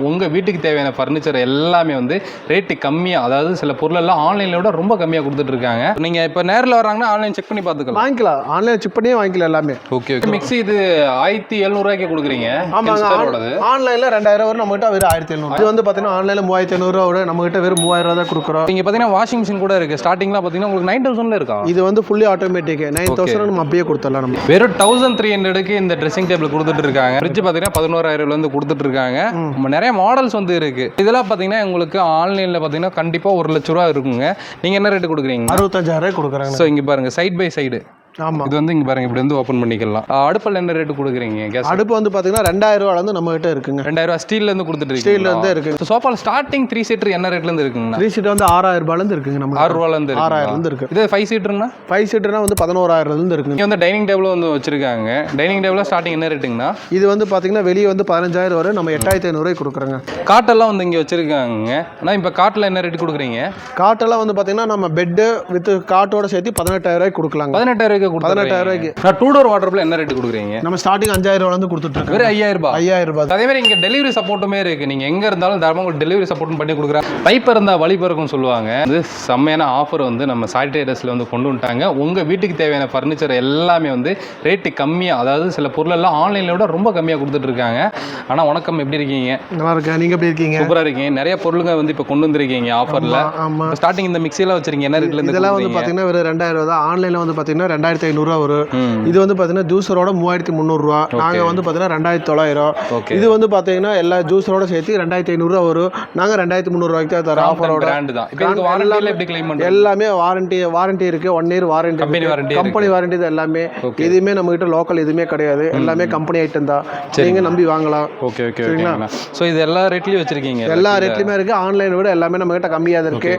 உங்கள் வீட்டுக்கு தேவையான ஃபர்னிச்சர் எல்லாமே வந்து ரேட்டு கம்மியாக, அதாவது சில பொருளெல்லாம் ஆன்லைனில் விட ரொம்ப கம்மியாக கொடுத்துட்ருக்காங்க. நீங்கள் இப்போ நேரில் வராங்கன்னா ஆன்லைன் செக் பண்ணி பார்த்துக்கலாம், வாங்கிக்கலாம், ஆன்லைன் செக் பண்ணியே வாங்கிக்கலாம் எல்லாமே. Okay okay. மிக்ஸி இது 1700 கொடுக்குறீங்க. ஆமாங்க, ஆன்லைனில் 2000 வரும், நம்மகிட்ட வெறும் 1700. இது வந்து பார்த்தீங்கன்னா ஆன்லைனில் 3500 நம்மகிட்ட வெறும் 3000 தான் கொடுக்குறோம். நீங்கள் பார்த்தீங்கன்னா வாஷிங் மிஷின் கூட இருக்குது, ஸ்டார்டிங்லாம் பார்த்தீங்கன்னா உங்களுக்கு 9000 இருக்கா? இது வந்து ஃபுல்லி ஆட்டோமேட்டிக் 9000 நம்ம அப்படியே கொடுத்துடலாம். நம்ம வெறும் 1300 இந்த ட்ரெஸ்ஸிங் டேபிள் கொடுத்துட்டு இருக்காங்க. ஃப்ரிட்ஜ் பார்த்தீங்கன்னா 11000 கொடுத்துட்டு இருக்காங்க. நிறைய மாடல்ஸ் வந்து இருக்கு. இதெல்லாம் பார்த்தீங்கன்னா உங்களுக்கு ஆன்லைனில் பார்த்தீங்கன்னா கண்டிப்பாக 1 லட்ச ரூபா இருக்குங்க. நீங்கள் என்ன ரேட்டு கொடுக்குறீங்க? 65000 கொடுக்குறாங்க. ஸோ இங்கே பாருங்க, சைட் பை சைடு. ஆமாம், இது வந்து இங்கே பாருங்க, இப்படி வந்து ஓப்பன் பண்ணிக்கலாம். அடுப்பில் என்ன ரேட்டு கொடுக்குறீங்க? கேஸ் அடுப்பு வந்து பார்த்தீங்கன்னா 2000 வந்து நம்ம கிட்ட இருக்குங்க. 2000 ஸ்டீல்லேருந்து கொடுத்துட்டு இருக்கு. ஸ்டீல்லேருந்து இருக்கு. சோஃபாவில் ஸ்டார்டிங் 3 சீட்டர் என்ன ரேட்லேருந்து இருக்குங்க? 3 சீட்டர் வந்து 6000 இருக்குங்க. நம்ம 6 6000 இருக்கு. இது 5 சீட்டர்னா? 5 சீட்டர்னா வந்து 11000 இருக்குங்க. இங்கே வந்து டைனிங் டேபிள் வந்து வச்சிருக்காங்க. டைனிங் டேபிள் ஸ்டார்டிங் என்ன ரேட்டுங்கண்ணா? இது வந்து பார்த்தீங்கன்னா வெளியே வந்து 15000 வரும், நம்ம 8500 கொடுக்குறோங்க. காட்டெல்லாம் வந்து இங்கே வச்சிருக்காங்க. ஆனால் இப்போ காட்டில் என்ன ரேட்டு கொடுக்குறீங்க? காட்டெல்லாம் வந்து பார்த்தீங்கன்னா நம்ம பெட்டு வித் காட்டோட சேர்த்து 18000 கொடுக்கலாங்க. 18000 18000 நான் 2 டோர் வாட்டர் என்ன ரேட் கொடுக்குறீங்க? நம்ம ஸ்டார்டிங் 5000 கொடுத்துட்டு இருக்கோம். வெறும் 5000 ரூபாய். அதே மாதிரி இங்கே டெலிவரி சப்போர்ட்டுமே இருக்கு. நீங்க எங்க இருந்தாலும் தாராளமாக உங்களுக்கு டெலிவரி சப்போர்ட் பண்ணி கொடுக்குறாங்க. பைப் இருந்தால் வழி பிறக்கும் சொல்லுவாங்க. இது செம்மையான ஆஃபர் வந்து நம்ம சானிடைசர்ஸ்ல வந்து கொண்டு வந்துட்டாங்க. உங்க வீட்டுக்கு தேவையான ஃபர்னிச்சர் எல்லாமே வந்து ரேட்டு கம்மியா, அதாவது சில பொருள் எல்லாம் ஆன்லைன்ல விட ரொம்ப கம்மியா கொடுத்துட்டு இருக்காங்க. ஆனா வணக்கம், எப்படி இருக்கீங்க? நல்லா இருக்கேன், நீங்க எப்படி இருக்கீங்க? சூப்பரா இருக்கீங்க. நிறைய பொருளுங்க வந்து இப்போ கொண்டு வந்திருக்கீங்க ஆஃபர்ல. ஸ்டார்டிங் இந்த மிக்ஸி எல்லாம் வச்சிருக்கீங்க, என்ன ரேட்ல இருந்து? இதெல்லாம் வந்து பாத்தீங்கன்னா வெறும் 2000 தான். ஆன்லைன்ல வந்து பாத்தீங்கன்னா 2500 வரும். இது வந்து பார்த்தீங்கன்னா ஜூஸரோட 3300 ரூபா. நாங்கள் வந்து பார்த்தீங்கன்னா 2900. இது வந்து பார்த்தீங்கன்னா எல்லா ஜூஸரோட சேர்த்து 2500 வரும். நாங்கள் 2300 ரூபாய்க்கு தான் தரோம் ஆஃபரோட. எல்லாமே வாரண்டி இருக்கு. 1 இயர் வாரண்டி, கம்பெனி வாரண்டி தான் எல்லாமே. எதுவுமே நம்ம கிட்ட லோக்கல் எதுவுமே கிடையாது, எல்லாமே கம்பெனி ஐட்டம் தான். நீங்க நம்பி வாங்கலாம். ஓகே ஓகே, சரிங்களா? ஸோ இது எல்லா ரேட்லயும் வச்சிருக்கீங்க? எல்லா ரேட்லயுமே இருக்கு. ஆன்லைனை விட எல்லாமே நம்ம கிட்ட கம்மியாக இருக்கு.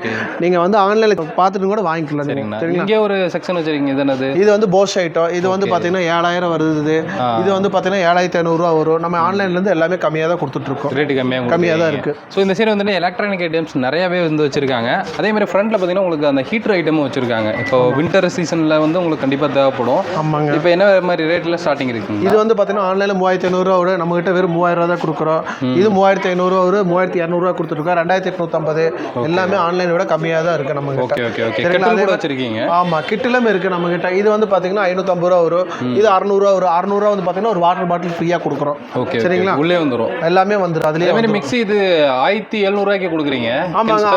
நீங்க வந்து ஆன்லைன்ல பார்த்துட்டு கூட வாங்கிக்கலாம். சரிங்களா? இங்கே ஒரு செக்ஷன் வச்சிருக்கீங்க. இது வந்து போஸ் ஐட்டம். இது வந்து பார்த்தீங்கன்னா 7000 வருது. இது வந்து பார்த்தீங்கன்னா 7500 ரூபா வரும். நம்ம ஆன்லைன்லேருந்து எல்லாமே கம்மியாக தான் கொடுத்துட்ருக்கோம். ரேட்டு கம்மியாக தான் இருக்குது. ஸோ இந்த சைடு வந்து எலக்ட்ரானிக் ஐட்டம்ஸ் நிறையவே வந்து வச்சிருக்காங்க. அதே மாதிரி ஃப்ரண்ட்டில் பார்த்தீங்கன்னா உங்களுக்கு அந்த ஹீட்டர் ஐட்டமும் வச்சிருக்காங்க. இப்போ வின்டர் சீசனில் வந்து உங்களுக்கு கண்டிப்பாக தேவைப்படும். ஆமாங்க. இப்போ என்ன மாதிரி ரேட்டில் ஸ்டார்டிங் இருக்குது? இது வந்து பார்த்தீங்கன்னா ஆன்லைனில் 3500 ரூபா வரும். நம்மகிட்ட வெறும் 3000 தான் கொடுக்குறோம். இது 3500 வரும், 3200 கொடுத்துருக்கோம். 2850 எல்லாமே ஆன்லைனை விட கம்மியாக தான் இருக்குது நம்ம கிட்ட. Okay okay okay. வச்சிருக்கீங்க? ஆமாம், கிட்டிலும் இருக்குது நம்ம கிட்ட. இது வந்து பார்த்தீங்கன்னா 550 ரூபா வரும். இது 600 ரூபா வரும். 600 ரூபா வந்து பார்த்தீங்கன்னா ஒரு வாட்டர் பாட்டில் ஃப்ரீயாக கொடுக்குறோம். ஓகே, சரிங்களா? உள்ளே வந்துடும், எல்லாமே வந்துடும். அதுலேயே மிக்ஸி இது 1700 கொடுக்குறீங்க. ஆமாங்க,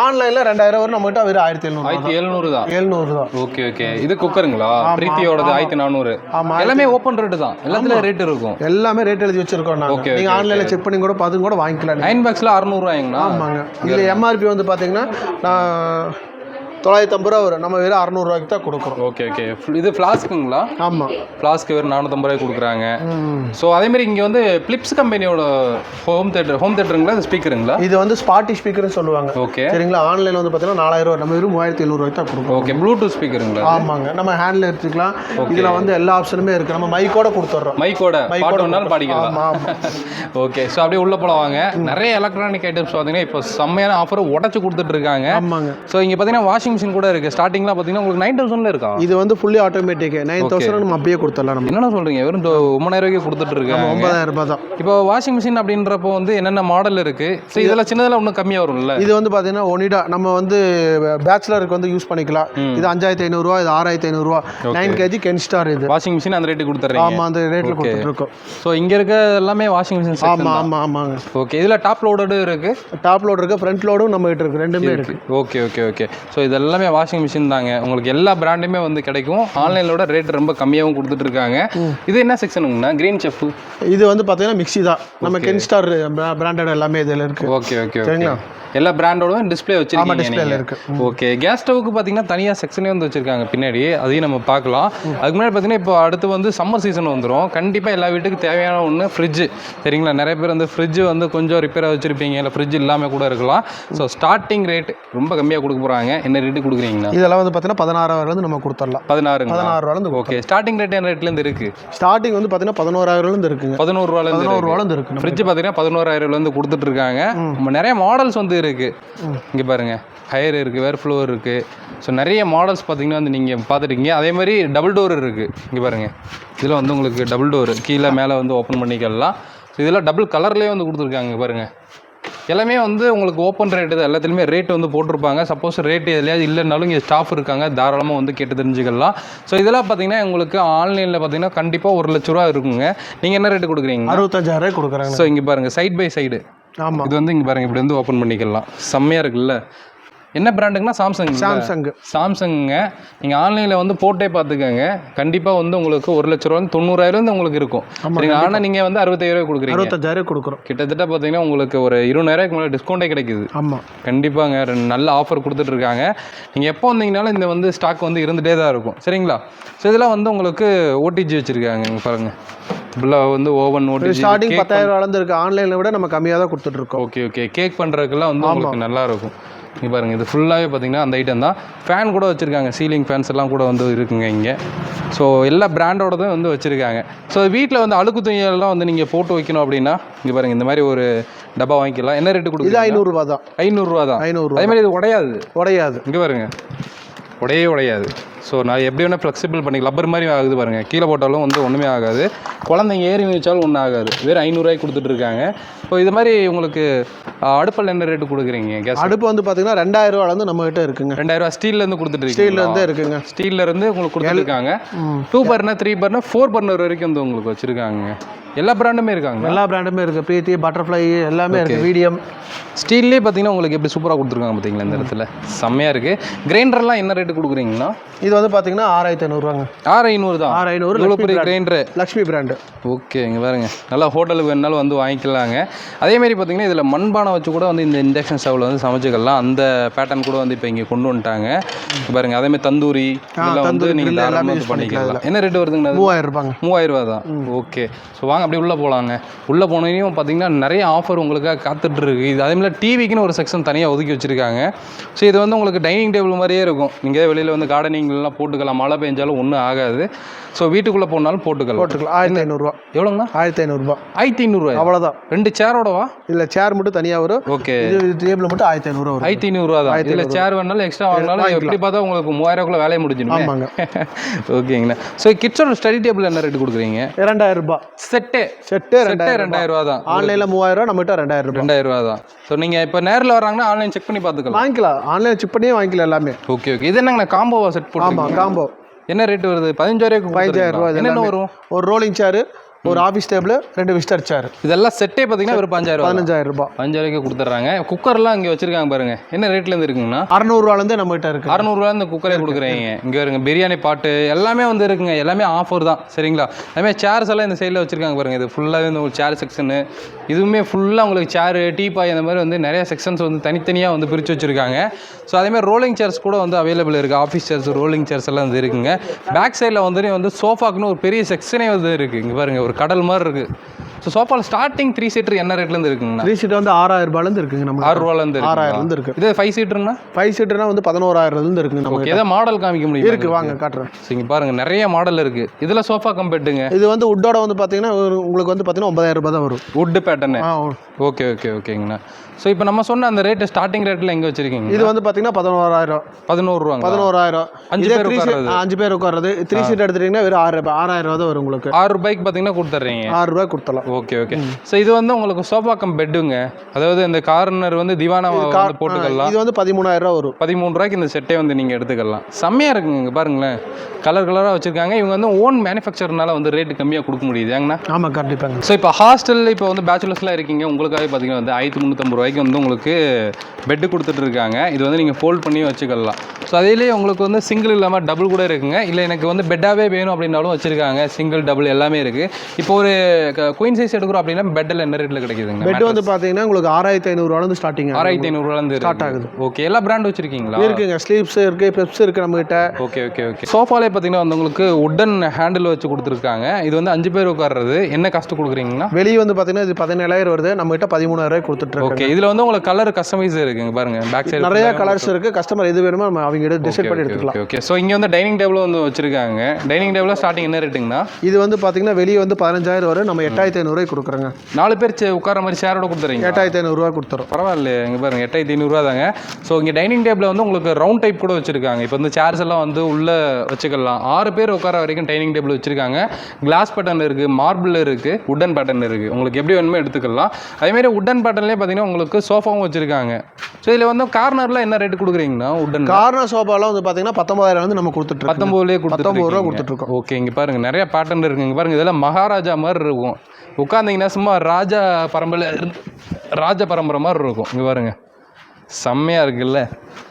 ஆன்லைனில் 2000 வரும், நம்மகிட்ட வெறும் 1700 தான். 700 தான். Okay okay. இது குக்கருங்களா? பிரீத்தியோடது 1400. ஆமாம், எல்லாமே ஓப்பன் ரேட்டு தான். எல்லாத்துலயும் ரேட் இருக்கும். எல்லாமே ரேட் எழுதி வச்சிருக்கோம். ஓகே, நீங்க ஆன்லைன்ல செக் பண்ணி கூட பார்த்து கூட வாங்கிக்கலாம். அயன் பாக்ஸ்ல 600 ரூபாய்ங்களா? ஆமாங்க. இதுல எம்ஆர்பி வந்து பாத்தீங்கன்னா 950 ரூபா வரும். நம்ம வெறும் 600 ரூபாய்க்கு தான் கொடுக்குறோம். Okay okay. இது ஃப்ளாஸ்க்குங்களா? ஆமாம், ஃப்ளாஸ்க்கு வெறும் 450 ரூபாய்க்கு கொடுக்குறாங்க. ஸோ அதே மாதிரி இங்கே வந்து பிலிப்ஸ் கம்பெனியோட ஹோம் தேட்டருங்களா, ஸ்பீக்கருங்களா? இது வந்து ஸ்பாட்டி ஸ்பீக்கர்னு சொல்லுவாங்க. ஓகே, சரிங்களா? ஆன்லைனில் வந்து பார்த்தீங்கன்னா 4000 ரூபா, நம்ம வெறும் 3700 ரூபாய்க்கு தான் கொடுக்குறோம். ஓகே, ப்ளூடூத் ஸ்பீக்கருங்களா? ஆமாங்க, நம்ம ஹேண்டில் எடுத்துக்கலாம். இதில் வந்து எல்லா ஆப்ஷனுமே இருக்குது. நம்ம மைக்கோட கொடுத்துட்றோம். மைக்கோட வேணாலும் பாடிக்கலாம். ஓகே. ஸோ அப்படியே உள்ள போல வாங்க. நிறைய எலக்ட்ரானிக் ஐட்டம்ஸ் பார்த்தீங்கன்னா இப்போ செம்மையான ஆஃபர் உடச்சு கொடுத்துட்டு இருக்காங்க. ஆமாங்க. ஸோ இங்கே பார்த்தீங்கன்னா வாஷிங் மிஷின் கூட இருக்கு. ஸ்டார்டிங்ல பாத்தீங்கன்னா உங்களுக்கு 9000 இருக்கா? இது வந்து ஃபுல்லி ஆட்டோமேட்டிக் 9000 நம்ம அப்படியே கொடுத்துடலாம். நம்ம என்ன சொல்றீங்க? வெறும் 9000 ரூபாய்க்கு கொடுத்துட்டு இருக்காங்க. 9000 ரூபாய் தான். இப்போ வாஷிங் மிஷின் அப்படின்றப்போ வந்து என்னென்ன மாடல் இருக்கு? ஸோ இதெல்லாம் சின்னதெல்லாம் இன்னும் கம்மியா வரும்ல? இது வந்து பாத்தீங்கன்னா ஒனிடா நம்ம வந்து பேச்சுலருக்கு வந்து யூஸ் பண்ணிக்கலாம். இது 5500 ரூபாய், இது 6500 ரூபாய். 9 kg கென்ஸ்டார். இது வாஷிங் மிஷின் அந்த ரேட்டு கொடுத்துறீங்க? ஆமா, அந்த ரேட்ல கொடுத்துட்டு இருக்கோம். ஸோ இங்க இருக்க எல்லாமே வாஷிங் மிஷின். ஆமா ஆமா ஆமாங்க. ஓகே. இதுல டாப் லோடடும் இருக்கு, டாப் லோட் இருக்கு, ஃப்ரண்ட் லோடும் நம்ம கிட்ட இருக்கு, ரெண்டுமே இருக்கு. Okay okay okay. ஸோ இதெல்லாம் எல்லாமே வாஷிங் மிஷின் தாங்க. உங்களுக்கு எல்லா பிராண்டுமே வந்து கிடைக்கும். ஆன்லைனோட ரேட் ரொம்ப கம்மியாகவும் கொடுத்துட்டு இருக்காங்க. இது என்ன செக்ஷனுங்கண்ணா? Green chef. இது வந்து பார்த்தீங்கன்னா மிக்ஸி தான். நம்ம கென்ஸ்டார் பிராண்டட் எல்லாமே இதில் இருக்கு. ஓகே ஓகே, சரிங்களா? எல்லா பிராண்டோடும் டிஸ்பிளே வச்சிருக்கீங்க. ஓகே. கேஸ் ஸ்டவ்வுக்கு பார்த்தீங்கன்னா தனியாக செக்ஷனே வந்து வச்சிருக்காங்க பின்னாடி, அதையும் நம்ம பார்க்கலாம். அதுக்கு முன்னாடி பார்த்தீங்கன்னா இப்போ அடுத்து வந்து சம்மர் சீசன் வந்துடும். கண்டிப்பாக எல்லா வீட்டுக்கு தேவையான ஒன்று ஃப்ரிட்ஜ். சரிங்களா? நிறைய பேர் வந்து ஃப்ரிட்ஜ் வந்து கொஞ்சம் ரிப்பேராக வச்சிருப்பீங்க, இல்லை ஃப்ரிட்ஜ் இல்லாமல் கூட இருக்கலாம். ஸோ ஸ்டார்டிங் ரேட் ரொம்ப கம்மியாக கொடுக்க போகிறாங்க. என்ன ரேட்டு கொடுக்குறீங்களா? இதெல்லாம் வந்து பார்த்தீங்கன்னா 16,000 நம்ம கொடுத்துடலாம். 16,000. ஓகே. ஸ்டார்டிங் ரேட் என்ன ரேட்லேருந்து இருக்குது? ஸ்டார்டிங் வந்து பார்த்தீங்கன்னா 11,000 இருக்குங்க. 11 ரூபாயிலேருந்து இருக்கு. ஃப்ரிட்ஜ் பார்த்தீங்கன்னா 11,000 கொடுத்துட்டு இருக்காங்க. நிறைய மாடல்ஸ் வந்து இருக்கு. இங்கே பாருங்க, ஹையர் இருக்குது, வேர் ஃப்ளோர் இருக்குது. ஸோ நிறைய மாடல்ஸ் பார்த்தீங்கன்னா வந்து நீங்கள் பார்த்துருக்கீங்க. அதே மாதிரி டபுள் டோர் இருக்குது. இங்கே பாருங்கள், இதில் வந்து உங்களுக்கு டபுள் டோர் கீழே மேலே வந்து ஓப்பன் பண்ணிக்கலாம். ஸோ இதெல்லாம் டபுள் கலர்லேயே வந்து கொடுத்துருக்காங்க பாருங்கள். எல்லாமே வந்து உங்களுக்கு ஓப்பன் ரேட்டு தான், எல்லாத்துலேயுமே ரேட் வந்து போட்டிருப்பாங்க. சப்போஸ் ரேட்டு எதுலையாவது இல்லைனாலும் இங்கே ஸ்டாஃப் இருக்காங்க, தாராளமாக வந்து கேட்டு தெரிஞ்சுக்கலாம். ஸோ இதெல்லாம் பார்த்தீங்கன்னா உங்களுக்கு ஆன்லைனில் பார்த்தீங்கன்னா கண்டிப்பாக 1 லட்ச ரூபா இருக்குங்க. நீங்கள் என்ன ரேட்டு கொடுக்குறீங்க? 65,000 கொடுக்குறாங்க. ஸோ இங்கே பாருங்கள், சைட் பை சைடு. ஆமாம், இது வந்து இங்கே பாருங்கள், இப்படி வந்து ஓப்பன் பண்ணிக்கலாம். செம்மையாக இருக்குல்ல. என்ன பிராண்டுங்கன்னா சாம்சங்குங்க. நீங்கள் ஆன்லைனில் வந்து போட்டே பார்த்துக்கோங்க. கண்டிப்பாக வந்து உங்களுக்கு 1 லட்ச ரூபா 90,000 உங்களுக்கு இருக்கும். ஆனால் நீங்கள் வந்து 65,000 கொடுக்குறீங்க. 65,000 கொடுக்குறோம். கிட்டத்தட்ட பார்த்தீங்கன்னா உங்களுக்கு ஒரு 20,000 மேலே டிஸ்கவுண்டே கிடைக்குது. ஆமாம், கண்டிப்பாங்க நல்ல ஆஃபர் கொடுத்துட்ருக்காங்க. நீங்கள் எப்போ வந்தீங்கனாலும் இந்த வந்து ஸ்டாக் வந்து இருந்துகிட்டே தான் இருக்கும். சரிங்களா? ஸோ இதெல்லாம் வந்து உங்களுக்கு ஓடிஜி வச்சுருக்காங்க. இங்கே பாருங்கள், ஃபுல்லாக வந்து ஓவன் ஓடிஜி. ஸ்டார்டிங் 10,000 இருக்குது. ஆன்லைனில் விட நம்ம கம்மியாக தான் கொடுத்துட்ருக்கோம். ஓகே. கேக் பண்ணுறதுக்கெல்லாம் வந்து உங்களுக்கு நல்லாயிருக்கும். இங்கே பாருங்கள், இது ஃபுல்லாகவே பார்த்தீங்கன்னா அந்த ஐட்டம் தான். ஃபேன் கூட வச்சுருக்காங்க, சீலிங் ஃபேன்ஸ் எல்லாம் கூட வந்து இருக்குங்க இங்கே. ஸோ எல்லா பிராண்டோட தான் வந்து வச்சுருக்காங்க. ஸோ வீட்டில் வந்து அழுக்கு துணியெல்லாம் வந்து நீங்கள் போட்டு வைக்கணும் அப்படின்னா இங்கே பாருங்கள், இந்த மாதிரி ஒரு டப்பா வாங்கிக்கலாம். என்ன ரேட்டு கொடுக்குது? 500 ரூபா தான். 500 தான். அதே மாதிரி இது உடையாது. இங்கே பாருங்கள், உடையாது. ஸோ நான் எப்படி வேணால் ஃப்ளெக்சிபிள் பண்ணி லப்பர் மாதிரி ஆகுது பாருங்கள். கீழே போட்டாலும் வந்து ஒன்றுமே ஆகாது, குழந்தைங்க ஏறி மிதிச்சாலும் ஒன்றும் ஆகாது. வெறும் 500 கொடுத்துட்ருக்காங்க. ஸோ இது மாதிரி உங்களுக்கு அடுப்பில் என்ன ரேட்டு கொடுக்குறீங்க? கேஸ் அடுப்பு வந்து பார்த்தீங்கன்னா 2,000 ரூபாலேருந்து நம்மகிட்ட இருக்குங்க. 2,000 ஸ்டீல்லேருந்து கொடுத்துட்டு ஸ்டீல்லேருந்து இருக்குங்க. ஸ்டீல்லேருந்து உங்களுக்கு கொடுத்துருக்காங்க. 2 பர்னர் 3 பர்னர் 4 பர்னர் வரைக்கும் வந்து உங்களுக்கு வச்சுருக்காங்க. எல்லா பிராண்டுமே இருக்காங்க. எல்லா பிராண்டுமே இருக்குது. பிரீத்தி, பட்டர்ஃப்ளை எல்லாமே இருக்குது. மீடியம் ஸ்டீல்லே பார்த்தீங்கன்னா உங்களுக்கு எப்படி சூப்பராக கொடுத்துருக்காங்க பார்த்தீங்களா? இந்த இடத்துல செம்மையாக இருக்குது. கிரைண்டர்லாம் என்ன ரேட்டு கொடுக்குறீங்கன்னா இது வந்து பார்த்தீங்கன்னா 6,500 ரூபாங்க. 6,500 தான். 6,500 இவ்வளோ பெரிய கிரைண்டரு, லக்ஷ்மி பிராண்டு. ஓகே. இங்கே பாருங்க, நல்லா ஹோட்டலுக்கு வேணாலும் வந்து வாங்கிக்கலாங்க. அதேமாரி பார்த்தீங்கன்னா இதில் மண்பானை வச்சு கூட வந்து இந்த இண்டக்ஷன் ஸ்டவ்வில் வந்து சமைச்சிக்கலாம். அந்த பேட்டர்ன் கூட வந்து இப்போ இங்கே கொண்டு வந்துட்டாங்க பாருங்க. அதேமாதிரி தந்தூரி இதெல்லாம் வந்து நீங்கள் தாராளமாக வந்து பண்ணிக்கலாம். என்ன ரேட்டு வருதுங்கண்ணா? 3,000 ரூபாங்க. 3,000 ரூபா தான். ஓகே. ஸோ வாங்க அப்படி உள்ளே போகலாங்க. உள்ளே போனதையும் பார்த்தீங்கன்னா நிறைய ஆஃபர் உங்களுக்காக காத்துட்ருக்கு. இது அதேமாதிரி டிவிக்குன்னு ஒரு செக்ஷன் தனியாக ஒதுக்கி வச்சுருக்காங்க. ஸோ இது வந்து உங்களுக்கு டைனிங் டேபிள் மாதிரியே இருக்கும். நீங்கள் வெளியில் வந்து கார்டனிங்லாம் போட்டுக்கலாம், மழை பெஞ்சாலும் ஒன்றும் ஆகாது. ஸோ வீட்டுக்குள்ளே போனாலும் போட்டுக்கலாம். 1,500 ரூபா. எவ்வளோங்கண்ணா? 1,500 ரூபா. 1,500 அவ்வளோதான். 2 சேரோடவா? இல்லை, சேர் மட்டும் தனியாக வரும். ஓகே. இது டேபிள் மட்டும் 1,500 வரும். 1,500 ரூபா தான். இதில் சேர் வேணாலும் எக்ஸ்ட்ரா வாங்கினாலும் எப்படி பார்த்தா உங்களுக்கு 3,000 வேலையை முடிஞ்சிடும். ஆமாங்க. ஓகேங்கண்ணா. ஸோ கிட்ஸோட ஸ்டடி டேபிள் என்ன ரேட்டு கொடுக்குறீங்க? 2,000 ரூபா. செட்டு 2,000 ரூபா தான். ஆன்லைனில் 3,000 நம்மகிட்ட 2,000 ரூபா தான். ஸோ நீங்கள் இப்போ நேரில் வராங்கன்னா ஆன்லைன் செக் பண்ணி பார்த்துக்கலாம். வாங்கிக்கலாம், ஆன்லைன் செக் பண்ணியே வாங்கிக்கலாம் எல்லாமே. ஓகே. இது என்னங்கண்ணா காம்போவா செட் போட்டு? ஆமாம், காம்போ. என்ன ரேட் வருது? 15,000 ரூபா. என்னென்ன வரும்? ஒரு ரோலிங் சேரு, ஒரு ஆஃபீஸ் டேபிள், 2 விசிட்டர் சேர். இதெல்லாம் செட்டே பார்த்தீங்கன்னா ஒரு 15,000 ரூபா. 5,000 கொடுத்துட்றாங்க. குக்கர்லாம் இங்கே வச்சுருக்காங்க பாருங்க. என்ன ரேட்லேருந்து இருக்குங்கண்ணா? 600 ரூபாலேருந்து நம்மகிட்ட இருக்குது. 600 ரூபாலேருந்து குக்கரே கொடுக்குறீங்க. இங்கே வருங்க பிரியாணி பாட்டு எல்லாமே வந்து இருக்குங்க. எல்லாமே ஆஃபர் தான். சரிங்களா? அதுமாதிரி சேர்ஸ் எல்லாம் இந்த சைடில் வச்சுருக்காங்க பாருங்கள். இது ஃபுல்லாகவே வந்து ஒரு சேர் செக்ஷனு. இதுவுமே ஃபுல்லாக உங்களுக்கு சேரு, டீபாய் அந்த மாதிரி வந்து நிறைய செக்ஷன்ஸ் வந்து தனித்தனியாக வந்து பிரித்து வச்சுருக்காங்க. ஸோ அதேமாதிரி ரோலிங் சேர்ஸ் கூட வந்து அவைலபிள் இருக்குது. ஆஃபீஸ் சேர்ஸ், ரோலிங் சேர்ஸ் எல்லாம் வந்து இருக்குங்க. பேக் சைடில் வந்து சோஃபாக்குன்னு ஒரு பெரிய செக்ஷனே வந்து இருக்குது. இங்கே பாருங்கள், ஒரு கடல் மாதிரி இருக்குது. ஸோ சோஃபாவில் ஸ்டார்டிங் 3 சீட்டர் என்ன ரேட்லேருந்து இருக்குங்கண்ணா? 3 சீட்டர் வந்து 6,000 ரூபாயிலேருந்து இருக்குங்க. நம்ம 6 ரூபாலேருந்து 6,000 இருக்குது. இது 5 சீட்டருங்கண்ணா? 5 சீட்டர்னா வந்து 11,000 இருக்குங்க. நமக்கு ஏதாவது மாடல் காமிக்க முடியும்? இருக்குது, வாங்க காட்டுறேன். ஸோ இங்கே பாருங்கள், நிறைய மாடல் இருக்குது. இதில் சோஃபா கம்பெட்டுங்க. இது வந்து உட்டோட வந்து பார்த்தீங்கன்னா உங்களுக்கு வந்து பார்த்தீங்கன்னா 9,000 ரூபாய் தான் வரும். உட்டு பேட்டர்னு. ஓகேங்கண்ணா. ஸோ இப்போ நம்ம சொன்ன அந்த ரேட்டு ஸ்டார்டிங் ரேட்டில் எங்கே வச்சிருக்கீங்க? இது வந்து பார்த்தீங்கன்னா 11,000. 11 11,000. 5 பேர் உட்கார்றது. 3 சீட் எடுத்துட்டீங்கன்னா வெறும் 6,000 ரூபா தான் வரும் உங்களுக்கு. 6 ரூபாய்க்கு பார்த்தீங்கன்னா கொடுத்துட்றீங்க. 6 ரூபாய் கொடுத்தலாம். ஓகே. ஸோ இது வந்து உங்களுக்கு சோஃபா கம் பெட்டுங்க. அதாவது இந்த கார்னர் வந்து திவானா போட்டுக்கலாம். இது வந்து 13,000 ரூபா வரும். 13 ரூபாய்க்கு இந்த செட்டே வந்து நீங்கள் எடுத்துக்கலாம். செம்மையாக இருக்குங்க. இங்கே பாருங்களேன், கலராக வச்சுருக்காங்க. இவங்க வந்து ஓன் மேனுஃபேக்சர்னால வந்து ரேட்டு கம்மியாக கொடுக்க முடியுது. ஏங்கண்ணா? ஆமாம், கண்டிப்பாங்க. ஸோ இப்போ ஹாஸ்டலில் இப்போ வந்து பேச்சுலர்ஸ்லாம் இருக்கீங்க, உங்களுக்காக பார்த்தீங்கன்னா வந்து 1,350 ரூபாய்க்கு வந்து உங்களுக்கு பெட்டு கொடுத்துட்ருக்காங்க. இது வந்து நீங்கள் ஃபோல்ட் பண்ணி வச்சுக்கலாம். ஸோ அதிலே உங்களுக்கு வந்து சிங்கிள் இல்லாமல் டபுள் கூட இருக்குங்க. இல்லை எனக்கு வந்து பெட்டாகவே வேணும் அப்படின்னாலும் வச்சுருக்காங்க. சிங்கிள் டபுள் எல்லாமே இருக்குது. இப்போ ஒரு குயின் சைஸ் எடுக்கிறோம் அப்படின்னா பெட்டில் என்ன ரேட்டில் கிடைக்குதுங்க? பெட் வந்து பார்த்தீங்கன்னா உங்களுக்கு 6,500 ரூபாலேருந்து ஸ்டார்டிங். 6,500 ஸ்டார்ட் ஆகுது. ஓகே. எல்லா பிராண்ட் வச்சுருக்கீங்களா? இருக்குங்க. ஸ்லீப்ஸ் இருக்குது, பெப்ஸ் இருக்குது நம்மகிட்ட. ஓகே. சோஃபாலே பார்த்தீங்கன்னா வந்து உங்களுக்கு உட்டன் ஹேண்டில் வச்சு கொடுத்துருக்காங்க. இது வந்து 5 பேர் உட்கார்றது. என்ன காஸ்ட் கொடுக்குறீங்கன்னா? வெளியே வந்து பார்த்தீங்கன்னா இது 17,000 வருது. நம்மகிட்ட 13,000 கொடுத்துட்டு. ஓகே. இதில் வந்து உங்களுக்கு கலர் கஸ்டமைஸ் இருக்குங்க பாருங்க. பேக் சைடு நிறைய கலர்ஸ் இருக்குது. கஸ்டமர் எது வேணுமோ அவங்க டிசைட் பண்ணி எடுத்துக்கலாம். ஓகே. ஸோ இங்கே வந்து டைனிங் டேபிள் வந்து வச்சுருக்காங்க. டைனிங் டேபிள் ஸ்டார்டிங் என்ன ரேட்டுங்கண்ணா? இது வந்து பார்த்தீங்கன்னா வெளியே வந்து 15,000 வரும். நம்ம 8,500 8,500 கொடுக்குறேங்க. 4 பேர் உட்கார மாதிரி சேரோட கொடுத்துறீங்க. 8,500 கொடுத்துறோம். பரவாயில்லையே, இங்கே பாருங்க 8,500 தாங்க. ஸோ இங்கே டைனிங் டேபிள் வந்து உங்களுக்கு ரவுண்ட் டைப் கூட வச்சிருக்காங்க. இப்போ வந்து சேர்ஸ் எல்லாம் வந்து உள்ளே வச்சுக்கலாம். 6 பேர் உட்கார வரைக்கும் டைனிங் டேபிள் வச்சிருக்காங்க. கிளாஸ் பேட்டர்ன் இருக்குது, மார்பிள் இருக்குது, உட்டன் பேட்டர்ன் இருக்குது. உங்களுக்கு எப்படி வேணுமோ எடுத்துக்கலாம். அதேமாதிரி உட்டன் பேட்டர்ன்லேயே பார்த்தீங்கன்னா உங்களுக்கு சோஃபாவும் வச்சிருக்காங்க. ஸோ இதில் வந்து கார்னரில் என்ன ரேட்டு கொடுக்குறீங்கன்னா உட்டன் கார்னர் சோஃபாலாம் வந்து பார்த்தீங்கன்னா 19,000 வந்து நம்ம கொடுத்துட்டு 19 ரூபா கொடுத்துட்ருக்கோம். ஓகே, இங்கே பாருங்க நிறைய பேட்டர்ன் இருக்குது. இங்கே பாருங்க இதெல்லாம் மகாராஜா மாதிரி இருக்கும். உட்காந்திங்கன்னா சும்மா ராஜா பரம்பரை மாதிரி இருக்கும். இங்கே பாருங்க செம்மையாக இருக்குல்ல.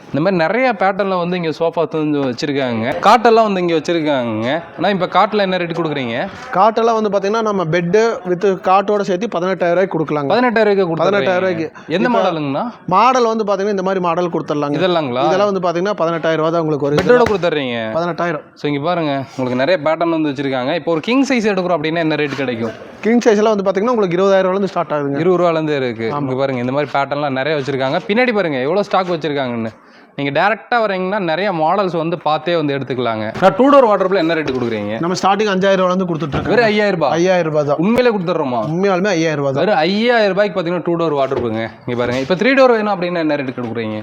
இந்த மாதிரி நிறைய பேட்டர்னில் வந்து இங்கே சோஃபா வந்து வச்சுருக்காங்க. காட்டெல்லாம் வந்து இங்கே வச்சுருக்காங்க. ஆனால் இப்போ காட்டில் என்ன ரேட்டு கொடுக்குறீங்க? காட்டெல்லாம் வந்து பார்த்தீங்கன்னா நம்ம பெட்டு வித் காட்டோட சேர்த்து 18,000 கொடுக்கலாங்க. 18,000 18,000. எந்த மாடலுங்கண்ணா? மாடல் வந்து பார்த்தீங்கன்னா இந்த மாதிரி மாடல் கொடுத்துடலாங்க. இதெல்லாங்களா? இதெல்லாம் வந்து பார்த்தீங்கன்னா 18,000 தான் உங்களுக்கு ஒரு பெட்டோட கொடுத்துட்றீங்க. 18,000. ஸோ இங்கே பாருங்கள் உங்களுக்கு நிறைய பேட்டர்ன் வந்து வச்சுருக்காங்க. இப்போ ஒரு கிங் சைஸ் எடுக்கிறோம் அப்படின்னா என்ன ரேட் கிடைக்கும்? கிங் சைஸ்லாம் வந்து பார்த்தீங்கன்னா உங்களுக்கு 20,000 ஸ்டார்ட் ஆகுதுங்க. 20 ரூபாலேருந்து இருக்குது. இங்கே பாருங்கள் இந்த மாதிரி பேட்டர்ன்லாம் நிறைய வச்சுருக்காங்க. பின்னாடி பாருங்கள் எவ்வளோ ஸ்டாக் வச்சுருக்காங்கன்னு. நீங்கள் டேரெக்டாக வரீங்கன்னா நிறைய மாடல்ஸ் வந்து பார்த்தே வந்து எடுத்துக்கலாங்க. நான் 2 டோர் வாட்டர்ல என்ன ரேட்டு கொடுக்குறீங்க? நம்ம ஸ்டார்டிங் 5,000 கொடுத்துட்ருக்கோம். வெறும் 5,000 5,000 தான் உண்மையிலே கொடுத்துட்றோமா? உண்மையாலுமே 5,000 தான். வெறும் 5,000 ரூபாய்க்கு பார்த்தீங்கன்னா 2 டோர் வாட்டர் இருக்குங்க. இங்கே பாருங்க. இப்போ 3 டோர் வேணும் அப்படின்னா என்ன ரேட்டு கொடுக்குறீங்க?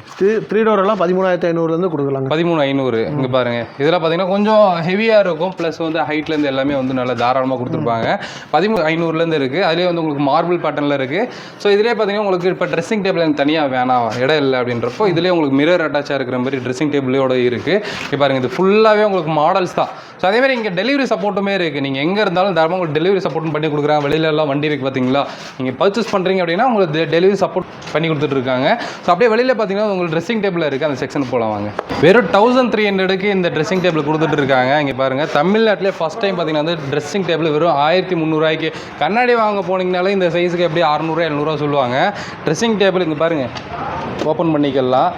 3 டோர் எல்லாம் 13,500 கொடுக்கலாங்க. 13,500. இங்கே பாருங்க இதெல்லாம் பார்த்தீங்கன்னா கொஞ்சம் ஹெவியாக இருக்கும். ப்ளஸ் வந்து ஹைட்லேருந்து எல்லாமே வந்து நல்லா தாராளமாக கொடுத்துருப்பாங்க. 13,500 இருக்குது. அதுலேயே வந்து உங்களுக்கு மார்பிள் பேட்டர்னில் இருக்குது. ஸோ இதிலே பார்த்தீங்கன்னா உங்களுக்கு இப்போ ட்ரெஸ்ஸிங் டேபிள் எனக்கு தனியாக வேணாம், இடம் இல்லை அப்படின்றப்போ இதுலேயே உங்களுக்கு மிரர் அட்டாச்சாக இருக்கிற மாதிரி ட்ரெஸ்ஸிங் டேபிளோட இருக்குது. இப்போ பாருங்க இது ஃபுல்லாகவே உங்களுக்கு மாடல்ஸ் தான். ஸோ அதேமாதிரி இங்கே டெலிவரி சப்போர்ட்டுமே இருக்குது. நீங்கள் எங்கே இருந்தாலும் தாராளமாக உங்களுக்கு டெலிவரி சப்போர்ட்டும் பண்ணி கொடுக்குறாங்க. வெளியிலலாம் வண்டி இருக்குது பார்த்தீங்களா? நீங்கள் பர்ச்சேஸ் பண்ணுறீங்க அப்படின்னா உங்களுக்கு டெலிவரி சப்போர்ட் பண்ணி கொடுத்துட்ருக்காங்க. ஸோ அப்படியே வெளியில் பார்த்தீங்கன்னா உங்களுக்கு ட்ரெஸ்ஸிங் டேபிள் இருக்குது. அந்த செக்ஷன் போகலாம் வாங்க. வெறும் 1,300க்கு இந்த ட்ரெஸ்ஸிங் டேபிள் கொடுத்துட்ருக்காங்க. இங்கே பாருங்கள் தமிழ்நாட்டிலே ஃபஸ்ட் டைம் பார்த்தீங்கன்னா வந்து ட்ரெஸ்ஸிங் டேபிள் வெறும் 1,300 கண்ணாடி வாங்க போனீங்கனாலே இந்த சைஸுக்கு எப்படி 600 700 சொல்லுவாங்க. ட்ரெஸ்ஸிங் டேபிள் இங்கே பாருங்கள் ஓப்பன் பண்ணிக்கலாம்.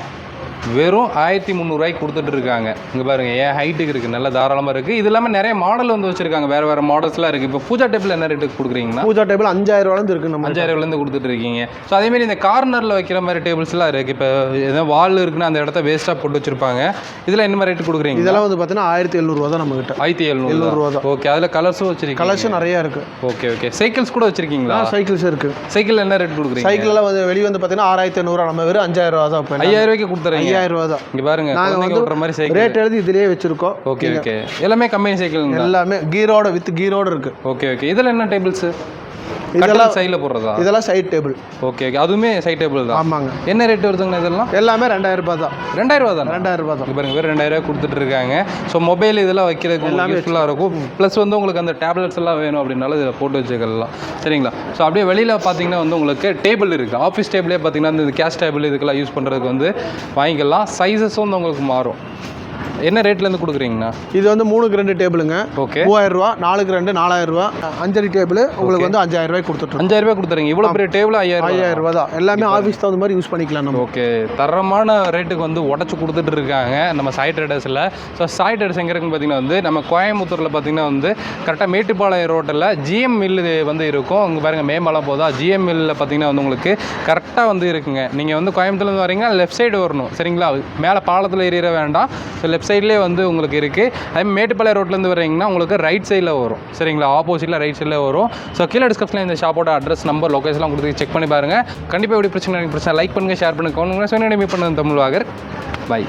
வெறும் 1,300 கொடுத்துட்டு இருக்காங்க. இங்கே பாருங்க ஏன் ஹைட்டுக்கு இருக்குது, நல்லா தாராளமாக இருக்குது. இது இல்லாமல் நிறைய மாடல் வந்து வச்சிருக்காங்க. வேறு மாடல்ஸ்லாம் இருக்குது. இப்போ பூஜா டேபிள் என்ன ரேட்டுக்கு கொடுக்குறீங்கன்னா? பூஜா டேபிள் 5,000 இருக்குது. நம்ம 5,000 கொடுத்துட்டு இருக்கீங்க. ஸோ அதேமாதிரி இந்த கார்னரில் வைக்கிற மாதிரி டேபிள்ஸ்லாம் இருக்குது. இப்போ எதாவது வால் இருக்குன்னா அந்த இடத்த வேஸ்ட்டாக போட்டு வச்சிருப்பாங்க. இதில் என்ன மாதிரி ரேட்டு கொடுக்குறீங்க? இதெல்லாம் வந்து பார்த்தீங்கன்னா 1,700 தான் நம்ம கிட்ட. 1,700 தான். ஓகே, அதில் கலர்ஸும் வச்சிருக்கீங்க. கலர்ஸும் நிறையா இருக்குது. ஓகே. சைக்கிள்ஸ் கூட வச்சிருக்கீங்களா? சைக்கிள்ஸ் இருக்குது. சைக்கிள் என்ன ரேட் கொடுக்குறீங்க? சைக்கிளெல்லாம் வந்து வெளியே வந்து பார்த்தீங்கன்னா 6,500. நம்ம வெறும் 5,000 தான். 5,000 கொடுத்துறீங்க. 5,000 தான். இங்கே பாருங்க குழந்தைங்க ஓட்டுற மாதிரி சைக்கிள் ரேட் எழுதி இதிலேயே வச்சிருக்கோம். ஓகே. எல்லாமே கம்பெனி சைக்கிள் எல்லாமே கீரோட வித் கீரோட இருக்கு. ஓகே. இதில் என்ன டேபிள்ஸ்? இதெல்லாம் சைடில் போடுறதா? இதெல்லாம் சைட் டேபிள். ஓகே. அதுவுமே சைட் டேபிள் தான். ஆமாங்க. என்ன ரேட் வருதுங்கண்ணா இதெல்லாம்? எல்லாமே 2,000 தான். 2,000 தான். 2,000 தான். பாருங்க வேறு 2,000 கொடுத்துட்டு இருக்காங்க. ஸோ மொபைல் இதெல்லாம் வைக்கிறதுக்கு எல்லாமே யூஸ்ஃபுல்லாக இருக்கும். ப்ளஸ் வந்து உங்களுக்கு அந்த டேப்லெட்ஸ் எல்லாம் வேணும் அப்படின்னாலும் இதில் போட்டு வச்சுக்கலாம். சரிங்களா? ஸோ அப்படியே வெளியில் பார்த்தீங்கன்னா வந்து உங்களுக்கு டேபிள் இருக்குது. ஆஃபீஸ் டேபிளே பார்த்தீங்கன்னா இந்த கேஷ் டேபிள் இதுக்கெல்லாம் யூஸ் பண்ணுறதுக்கு வந்து வாங்கிக்கலாம். சைஸஸும் வந்து உங்களுக்கு மாறும். என்ன ரேட்லேருந்து கொடுக்குறீங்கண்ணா? இது வந்து 3க்கு 2 டேபிளுங்க. ஓகே. 3,000 ரூபா. 4க்கு 2 4,000 ரூபா. 5 டேபிள் உங்களுக்கு வந்து 5,000 கொடுத்துட்டு 5,000 கொடுத்துறீங்க. இவ்வளோ பெரிய டேபிள் 5,000 தான். எல்லாமே ஆஃபீஸ் தகுந்த மாதிரி யூஸ் பண்ணிக்கலாம் நம்ம. ஓகே. தரமான ரேட்டுக்கு வந்து உடச்சி கொடுத்துட்டு இருக்காங்க நம்ம சாய் ட்ரேடர்ஸில். ஸோ சாய் ட்ரேடர்ஸ் எங்கே இருக்குன்னு பார்த்தீங்கன்னா வந்து நம்ம கோயம்புத்தூரில் பார்த்தீங்கன்னா வந்து கரெக்டாக மேட்டுப்பாளையம் ரோட்டில் ஜிஎம் மில்லு வந்து இருக்கும். அங்கே பாருங்கள் மேம்பாலம் போதா ஜிஎம் மில்லில் பார்த்தீங்கன்னா வந்து உங்களுக்கு கரெக்டாக வந்து இருக்குங்க. நீங்கள் வந்து கோயம்புத்தூர்லேருந்து வரீங்கன்னா லெஃப்ட் சைடு வரணும். சரிங்களா? மேலே பாலத்தில் ஏறிட வேண்டாம். ஸோ லெஃப்ட் சைட்லேயே வந்து உங்களுக்கு இருக்குது. அதே மேட்டுப்பாளையம் ரோட்லேருந்து வரீங்கன்னா உங்களுக்கு ரைட் சைடில் வரும். சரிங்களா? ஆப்போசிட்டில் ரைட் சைடில் வரும். ஸோ கீழே டிஸ்கிரிப்ஷனில் இந்த ஷாப்போட அட்ரஸ் நம்பர் லொகேஷன்லாம் கொடுத்து செக் பண்ணி பாருங்கள். கண்டிப்பாக எப்படி பிரச்சனை லைக் பண்ணுங்கள், ஷேர் பண்ணுங்கள், கமெண்ட் பண்ணுங்கள். மீட் பண்ணது தமிழ் வாகர். பை.